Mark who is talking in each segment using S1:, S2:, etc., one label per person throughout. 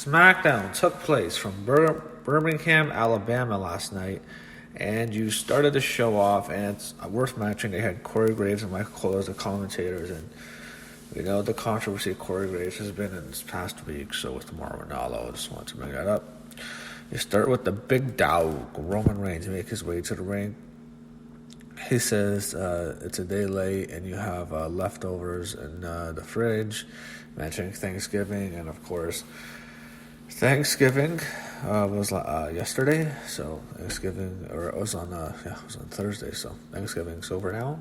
S1: SmackDown took place from Birmingham, Alabama last night, and you started the show off, and it's worth mentioning they had Corey Graves and Michael Cole as the commentators, and we know the controversy Corey Graves has been in this past week, so with Mauro Ranallo, I just wanted to bring that up. You start with the big dog, Roman Reigns, make his way to the ring. He says it's a day late and you have leftovers in the fridge, mentioning Thanksgiving, and of course, Thanksgiving was yesterday, so Thanksgiving, or it was on Thursday, so Thanksgiving's over now.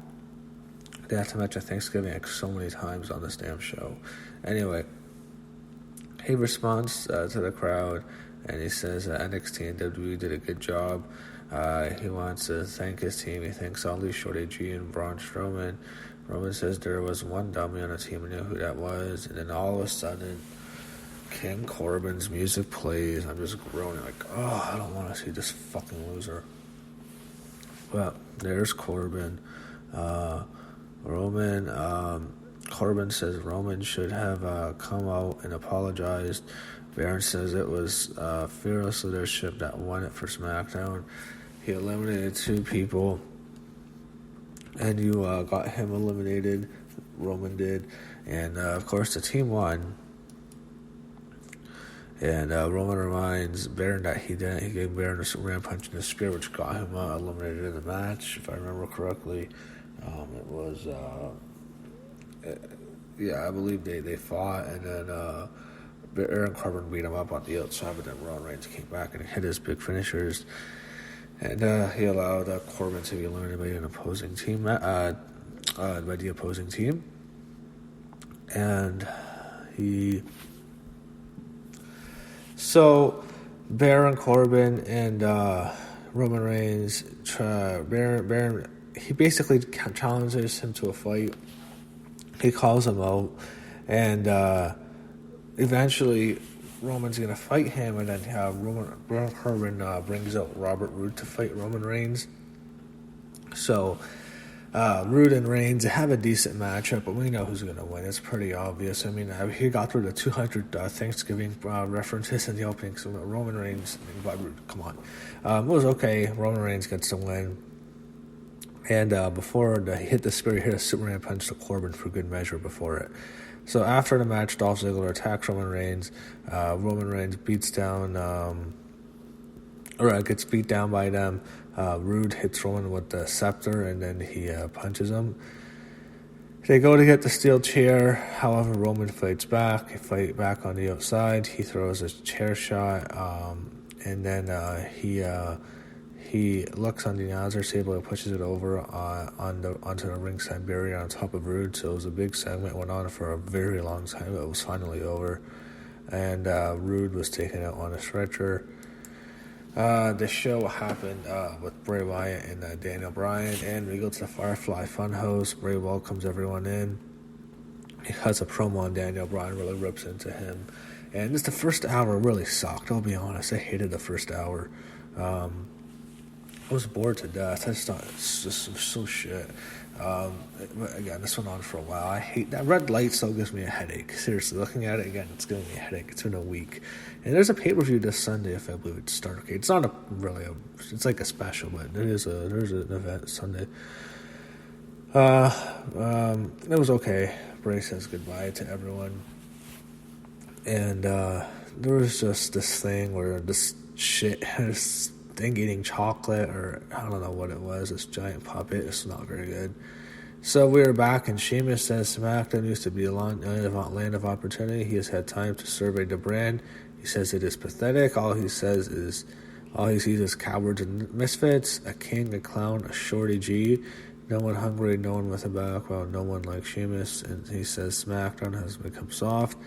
S1: They have to mention Thanksgiving like so many times on this damn show. Anyway, he responds to the crowd, and he says NXT and WWE did a good job. He wants to thank his team. He thanks Ali, Shorty G, and Braun Strowman. Roman says there was one dummy on the team, and knew who that was. And then all of a sudden, King Corbin's music plays. I'm just groaning like, oh, I don't want to see this fucking loser. Well, there's Corbin. Corbin says Roman should have come out and apologized. Baron says it was fearless leadership that won it for SmackDown. He eliminated 2 people, and you got him eliminated. Roman did, and of course the team won. And Roman reminds Baron that he didn't. He gave Baron a Superman punch in the spear, which got him eliminated in the match, if I remember correctly. It was, I believe they fought, and then Baron Corbin beat him up on the outside, but then Roman Reigns came back and hit his big finishers, and he allowed Corbin to be eliminated by an opposing team, by the opposing team, and So Baron Corbin and Roman Reigns, Baron, he basically challenges him to a fight. He calls him out, and eventually Roman's going to fight him, and then Baron Corbin brings out Robert Roode to fight Roman Reigns. So Roode and Reigns have a decent matchup, but we know who's going to win. It's pretty obvious. I mean, he got through the 200 Thanksgiving references in the opening. So Roman Reigns, Roode, come on. It was okay. Roman Reigns gets the win. And before he hit the spear, he hit a Superman punch to Corbin for good measure before it. So after the match, Dolph Ziggler attacks Roman Reigns. Roman Reigns beats down, gets beat down by them. Roode hits Roman with the scepter, and then he punches him. They go to get the steel chair. However, Roman fights back. They fight back on the outside. He throws a chair shot, and then he looks on the announcer's table and pushes it over onto the ringside barrier on top of Roode. So it was a big segment. It went on for a very long time. It was finally over, and Roode was taken out on a stretcher. The show happened with Bray Wyatt and Daniel Bryan, and we go to the Firefly Funhouse. Bray welcomes everyone in. He cuts a promo on Daniel Bryan, really rips into him. And just the first hour really sucked, I'll be honest. I hated the first hour. I was bored to death. I just thought it's just so shit. Again, this went on for a while. I hate that red light. Still gives me a headache. Seriously, looking at it again, it's giving me a headache. It's been a week, and there's a pay-per-view this Sunday. If I believe it's Starcade. It's not it's like a special, but there's an event Sunday. It was okay. Bray says goodbye to everyone, and there was just this thing where this shit has. Thing eating chocolate, or I don't know what it was, this giant puppet. It's not very good. So we are back, and Sheamus says SmackDown used to be a land of opportunity. He has had time to survey the brand. He says it is pathetic. All he sees is cowards and misfits, a king, a clown, a Shorty G, no one hungry, no one with a background, no one like Sheamus. And he says SmackDown has become soft.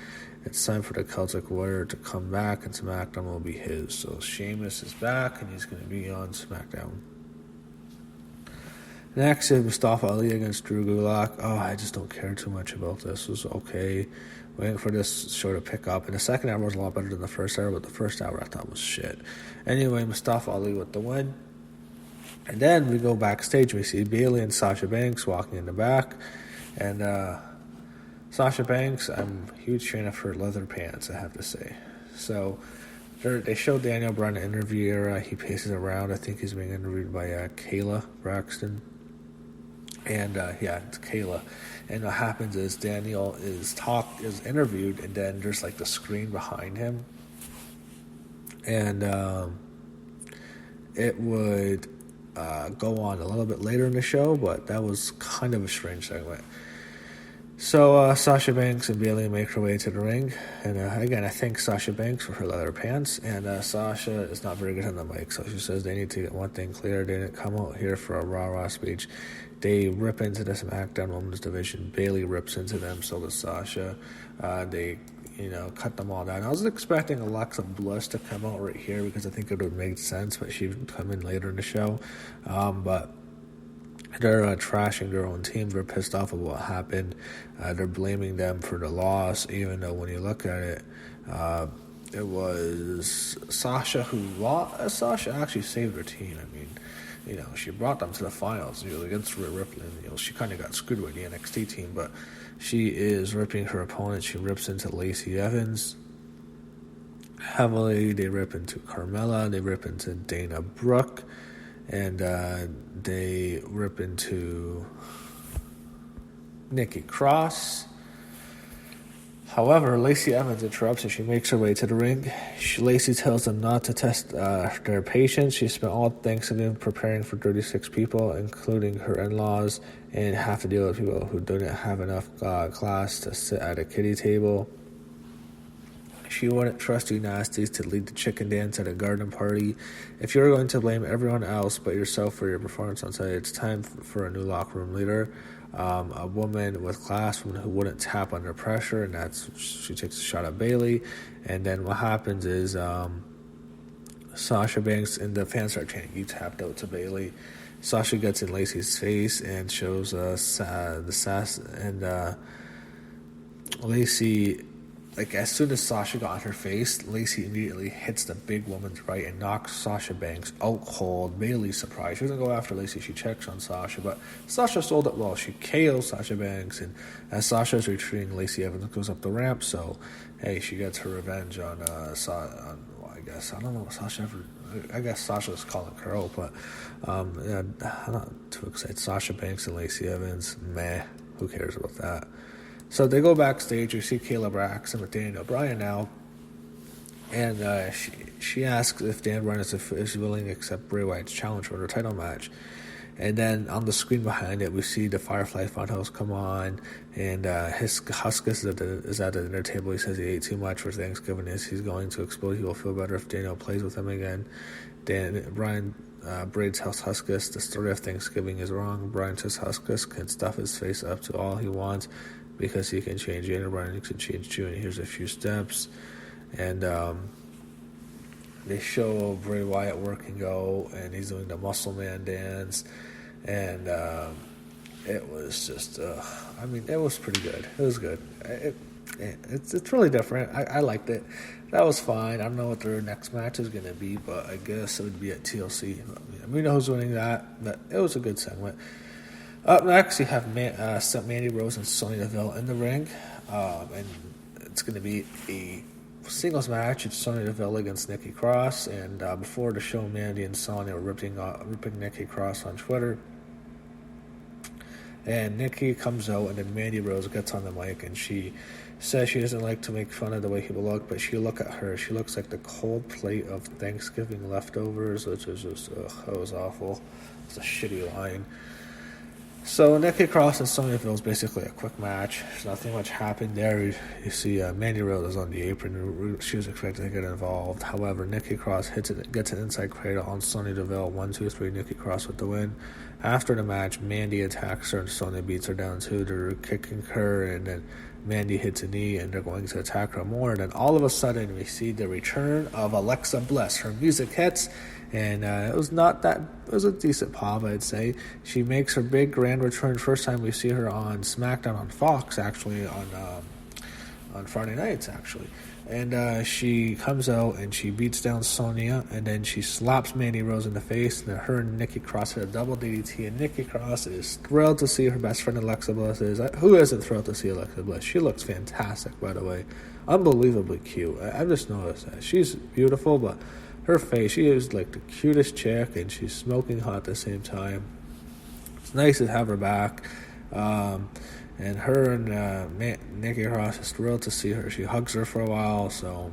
S1: It's time for the Celtic Warrior to come back, and SmackDown will be his. So Sheamus is back, and he's going to be on SmackDown. Next is Mustafa Ali against Drew Gulak. Oh, I just don't care too much about this. It was okay. Waiting for this show to pick up. And the second hour was a lot better than the first hour, but the first hour I thought was shit. Anyway, Mustafa Ali with the win. And then we go backstage. We see Bayley and Sasha Banks walking in the back. And Sasha Banks, I'm a huge fan of her leather pants, I have to say. So they show Daniel Bryan in the interview era. He paces around. I think he's being interviewed by Kayla Braxton. And it's Kayla. And what happens is Daniel is interviewed, and then there's like the screen behind him. And it would go on a little bit later in the show, but that was kind of a strange segment. So Sasha Banks and Bayley make her way to the ring. And again, I thank Sasha Banks for her leather pants. And Sasha is not very good on the mic, so she says they need to get one thing clear. They didn't come out here for a rah-rah speech. They rip into the SmackDown Women's Division. Bayley rips into them, so does Sasha. They cut them all down. I was expecting Alexa Bliss to come out right here because I think it would make sense, but she would come in later in the show. But they're trashing their own team. They're pissed off at what happened. They're blaming them for the loss, even though when you look at it, it was Sasha who lost. Sasha actually saved her team. I mean, she brought them to the finals against Rhea Ripley. She kind of got screwed with the NXT team, but she is ripping her opponent. She rips into Lacey Evans heavily. They rip into Carmella. They rip into Dana Brooke. And they rip into Nikki Cross. However, Lacey Evans interrupts and she makes her way to the ring. Lacey tells them not to test their patience. She spent all Thanksgiving preparing for 36 people, including her in-laws, and have to deal with people who didn't have enough class to sit at a kiddie table. She wouldn't trust you nasties to lead the chicken dance at a garden party. If you're going to blame everyone else but yourself for your performance on Sunday, it's time for a new locker room leader. A woman with class, woman who wouldn't tap under pressure, and she takes a shot at Bayley. And then what happens is Sasha Banks and the fans start chanting, "You tapped out" to Bayley. Sasha gets in Lacey's face and shows the sass, and Lacey. As soon as Sasha got on her face, Lacey immediately hits the big woman's right and knocks Sasha Banks out cold. Bayley's surprised. She doesn't go after Lacey. She checks on Sasha, but Sasha sold it well. She KOs Sasha Banks, and as Sasha's retreating, Lacey Evans goes up the ramp. So, hey, she gets her revenge on I guess. I don't know what Sasha ever... I guess Sasha's calling her out, but I'm not too excited. Sasha Banks and Lacey Evans, meh. Who cares about that? So they go backstage. You see Kayla Braxton with Daniel Bryan now, and she asks if Dan Bryan is willing to accept Bray Wyatt's challenge for the title match. And then on the screen behind it, we see the Firefly Funhouse come on, and Huskus is at the dinner table. He says he ate too much for Thanksgiving. He's going to explode. He will feel better if Daniel plays with him again. Bryan tells Huskus the story of Thanksgiving is wrong. Bryan says Huskus can stuff his face up to all he wants because he can change Daniel Bryan can change you. And here's a few steps. And they show Bray Wyatt working out, and he's doing the Muscle Man dance. And it was just, it was pretty good. It was good. It's really different. I liked it. That was fine. I don't know what their next match is going to be, but I guess it would be at TLC. We know who's winning that, but it was a good segment. Up next, you have Mandy Rose and Sonya Deville in the ring, and it's going to be a singles match. It's Sonya Deville against Nikki Cross, and before the show, Mandy and Sonya were ripping Nikki Cross on Twitter. And Nikki comes out, and then Mandy Rose gets on the mic, and she says she doesn't like to make fun of the way people look, but you look at her, she looks like the cold plate of Thanksgiving leftovers, which is just, that was awful. It's a shitty line. So Nikki Cross and Sonya Deville is basically a quick match. There's nothing much happened there. You see Mandy Rose is on the apron. She was expected to get involved. However, Nikki Cross gets an inside cradle on Sonya Deville. 1, 2, 3, Nikki Cross with the win. After the match, Mandy attacks her and Sonya beats her down too. They're kicking her, and then Mandy hits a knee, and they're going to attack her more. And then all of a sudden, we see the return of Alexa Bliss. Her music hits, and it was a decent pop, I'd say. She makes her big grand return. First time we see her on SmackDown on Fox, actually, on Friday nights, actually. And she comes out and she beats down Sonya, and then she slaps Mandy Rose in the face, and then her and Nikki Cross hit a double DDT, and Nikki Cross is thrilled to see her best friend Alexa Bliss. Who isn't thrilled to see Alexa Bliss? She looks fantastic, by the way. Unbelievably cute. I've just noticed that. She's beautiful, but her face, she is like the cutest chick, and she's smoking hot at the same time. It's nice to have her back. And her and Nikki Cross is thrilled to see her. She hugs her for a while. So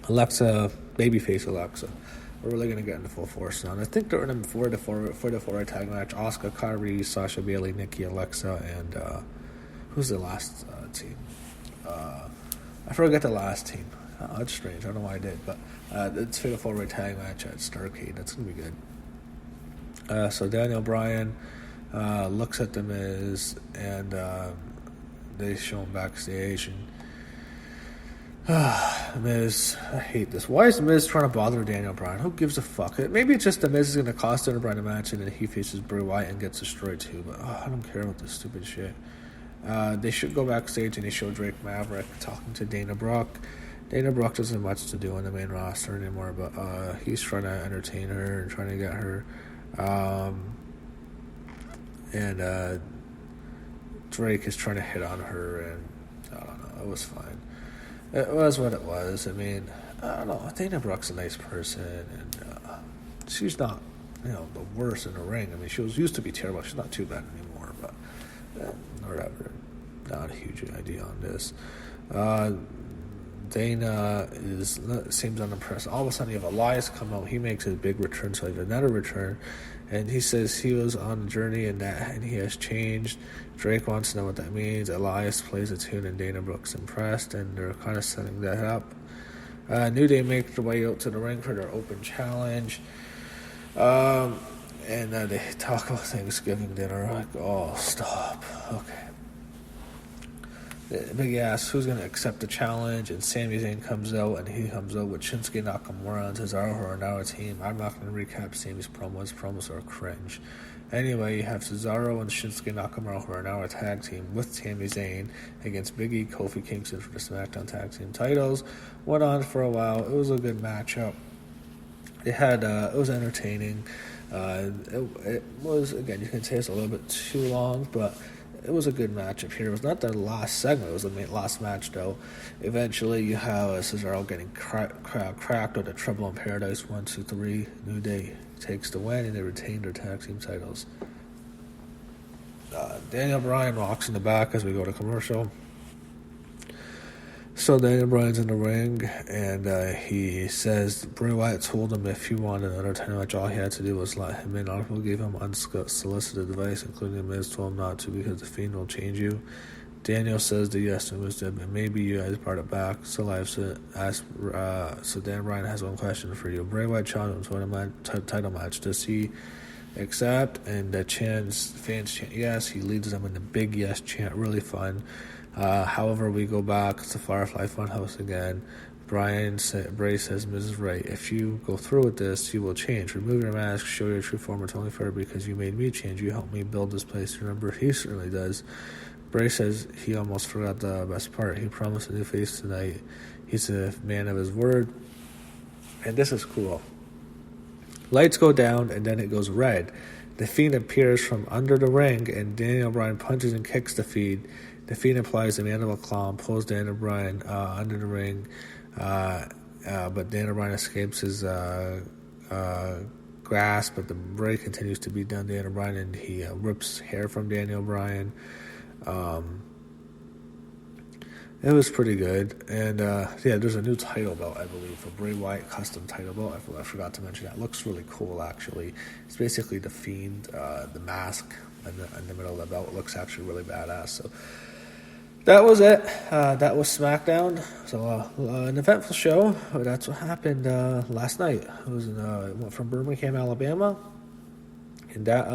S1: Alexa, babyface Alexa, we're really going to get into full force now. And I think they're in for the four tag match. Asuka, Kairi, Sasha, Bayley, Nikki, Alexa, and who's the last team? I forget the last team. That's strange. I don't know why I did. But it's for the four-way tag match at Starrcade. That's going to be good. So Daniel Bryan looks at The Miz, and they show him backstage, and Miz, I hate this. Why is The Miz trying to bother Daniel Bryan? Who gives a fuck? Maybe it's just The Miz is going to cost Daniel Bryan a match, and then he faces Bray Wyatt and gets destroyed too, but I don't care about this stupid shit. They should go backstage, and they show Drake Maverick talking to Dana Brooke. Dana Brooke doesn't have much to do on the main roster anymore, but he's trying to entertain her and trying to get her. And Drake is trying to hit on her, and I don't know, it was fine. It was what it was. I mean, I don't know, Dana Brooke's a nice person, and she's not, the worst in the ring. I mean, she used to be terrible. She's not too bad anymore, but whatever. Not a huge idea on this. Dana seems unimpressed. All of a sudden, you have Elias come out. He makes his big return, so he has another return. And he says he was on a journey and he has changed. Drake wants to know what that means. Elias plays a tune, and Dana Brooke's impressed, and they're kind of setting that up. New Day make their way out to the ring for their open challenge. And they talk about Thanksgiving dinner. Like, oh, stop. Okay. Big ass, who's going to accept the challenge? And Sami Zayn comes out, and he comes out with Shinsuke Nakamura and Cesaro, who are now a team. I'm not going to recap Sami's promos. Promos are cringe. Anyway, you have Cesaro and Shinsuke Nakamura, who are now a tag team with Sami Zayn against Big E, Kofi Kingston for the SmackDown Tag Team titles. Went on for a while. It was a good matchup. It was entertaining. It was, again, you can say it's a little bit too long, but it was a good matchup here. It was not the last segment. It was the last match, though. Eventually, you have Cesaro getting cracked with a Trouble in Paradise 1, 2, 3. New Day takes the win, and they retain their tag team titles. Daniel Bryan walks in the back as we go to commercial. So Daniel Bryan's in the ring, and he says Bray Wyatt told him if he wanted another title match, all he had to do was let him in. Other people gave him unsolicited advice, including The Miz told him not to because the Fiend will change you. Daniel says that yes, the Miz did, and maybe you guys brought it back. So Dan Bryan has one question for you. Bray Wyatt challenged him to a title match. Does he accept? And the fans chant yes. He leads them in the big yes chant. Really fun. However, we go back to Firefly Funhouse again. Bray says, Miz is right. If you go through with this, you will change. Remove your mask, show your true form. It's only fair because you made me change. You helped me build this place. Remember, he certainly does. Bray says he almost forgot the best part. He promised a new face tonight. He's a man of his word. And this is cool. Lights go down, and then it goes red. The Fiend appears from under the ring, and Daniel Bryan punches and kicks the Fiend. The Fiend applies the mandible claw and pulls Daniel Bryan under the ring, but Daniel Bryan escapes his grasp, but the Bray continues to beat down Daniel Bryan, and he rips hair from Daniel Bryan. It was pretty good, and there's a new title belt, I believe, for Bray Wyatt, custom title belt. I forgot to mention that. It looks really cool, actually. It's basically the Fiend, the mask in the middle of the belt. It looks actually really badass. So that was it. That was SmackDown. So an eventful show. That's what happened last night. It went from Birmingham, Alabama, and that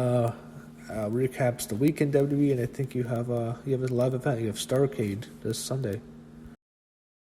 S1: recaps the week in WWE. And I think you have a live event. You have Starrcade this Sunday.